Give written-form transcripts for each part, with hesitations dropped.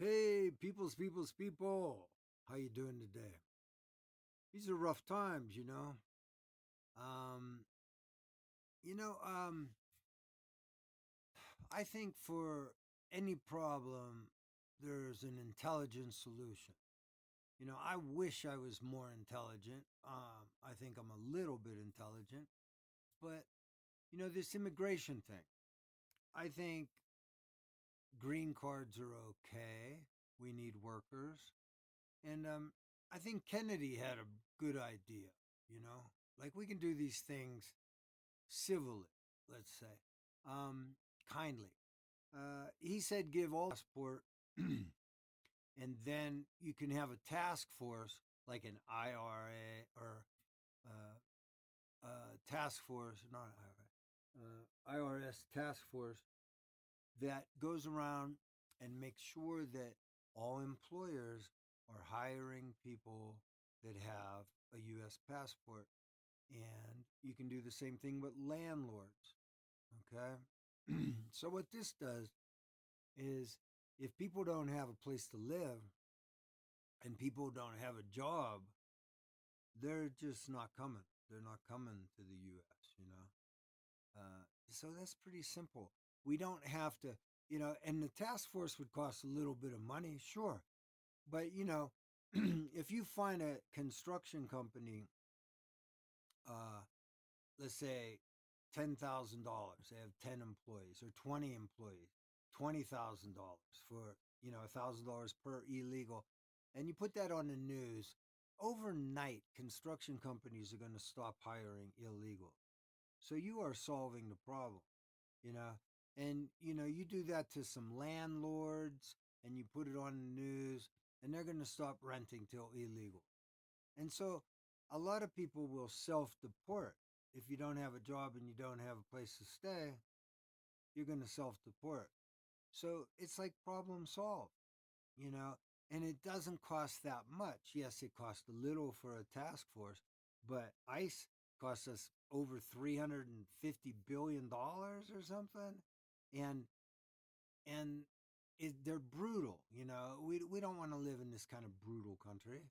Hey, people's people. How you doing today? These are rough times. Um, you know, um, I think for any problem, there's an intelligent solution. I wish I was more intelligent. I think I'm a little bit intelligent, but this immigration thing. I think green cards are okay. We need workers. And I think Kennedy had a good idea, you know? Like we can do these things civilly, let's say, kindly. He said give all passport, and then you can have a task force like an IRA or task force, not IRA, IRS task force that goes around and makes sure that all employers are hiring people that have a US passport. And you can do the same thing with landlords. Okay. So, what this does is if people don't have a place to live and people don't have a job, they're just not coming. They're not coming to the US. So that's pretty simple. We don't have to, and the task force would cost a little bit of money, sure. But, if you find a construction company, uh, let's say $10,000, they have 10 employees or 20 employees, $20,000 for, $1,000 per illegal, and you put that on the news, overnight, construction companies are going to stop hiring illegal. So you are solving the problem, you know. And you do that to some landlords and you put it on the news and they're going to stop renting till illegal. And so a lot of people will self-deport. If you don't have a job and you don't have a place to stay, you're going to self-deport. So it's like problem solved, you know, and it doesn't cost that much. Yes, it costs a little for a task force, but ICE costs us over $350 billion or something. And and they're brutal, we don't want to live in this kind of brutal country,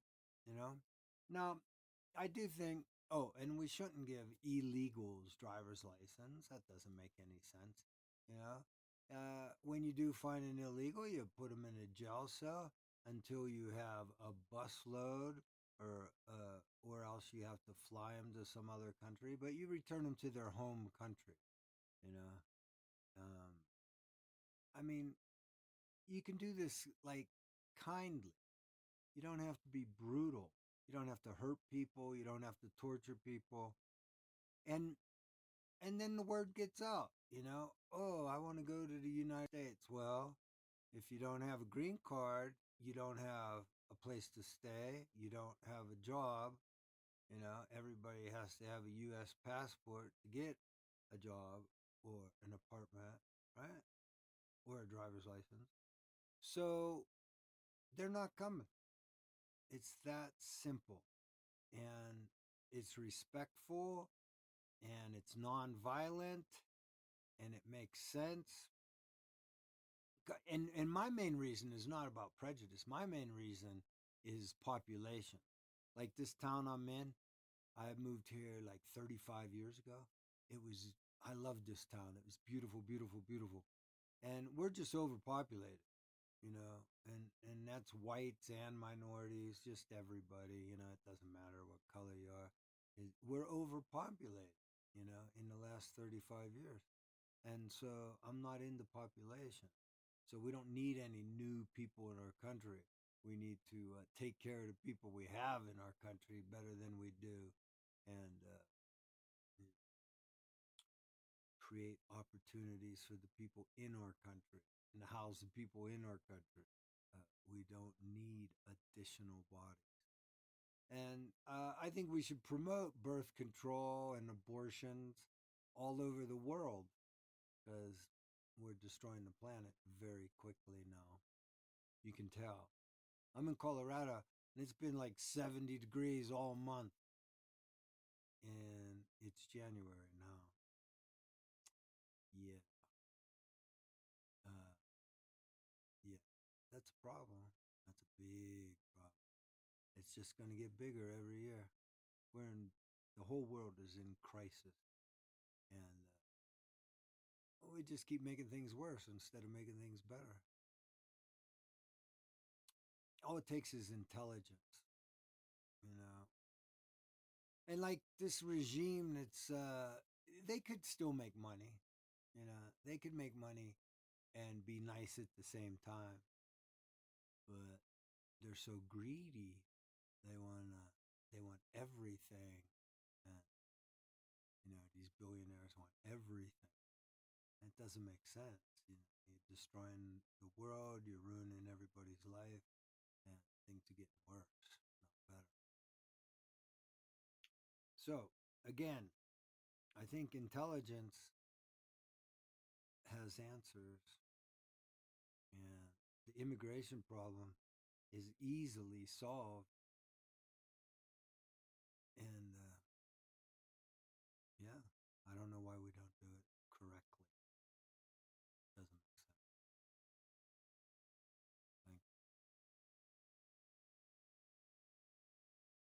you know. Now, I do think, oh, and we shouldn't give illegals driver's license. That doesn't make any sense, you know. When you do find an illegal, you put them in a jail cell until you have a busload, or else you have to fly them to some other country, but you return them to their home country, you know. um, I mean, you can do this like kindly. You don't have to be brutal. You don't have to hurt people. You don't have to torture people. And then the word gets out, Oh, I want to go to the United States. Well, if you don't have a green card, you don't have a place to stay, you don't have a job, everybody has to have a US passport to get a job or an apartment, right? Or a driver's license. So they're not coming. It's that simple. And it's respectful and it's nonviolent and it makes sense. And my main reason is not about prejudice. My main reason is population. Like this town I'm in, I moved here like 35 years ago. I loved this town. It was beautiful, beautiful, beautiful. And we're just overpopulated, and that's whites and minorities, just everybody, it doesn't matter what color you are. We're overpopulated, in the last 35 years. And so I'm not in the population. So we don't need any new people in our country. We need to take care of the people we have in our country better than we do, and create opportunities for the people in our country and house the people in our country. We don't need additional bodies. And I think we should promote birth control and abortions all over the world because we're destroying the planet very quickly now. You can tell. I'm in Colorado and it's been like 70 degrees all month. And it's January now. Yeah. Uh, yeah. That's problem. That's a big problem. It's just going to get bigger every year. The whole world is in crisis, and we just keep making things worse instead of making things better. All it takes is intelligence, you know. And like this regime, it's they could still make money, you know. They could make money and be nice at the same time, but they're so greedy. They want everything, and these billionaires want everything. It doesn't make sense. You're destroying the world. You're ruining everybody's life, and things are getting worse, not better. So again, I think intelligence has answers, and the immigration problem is easily solved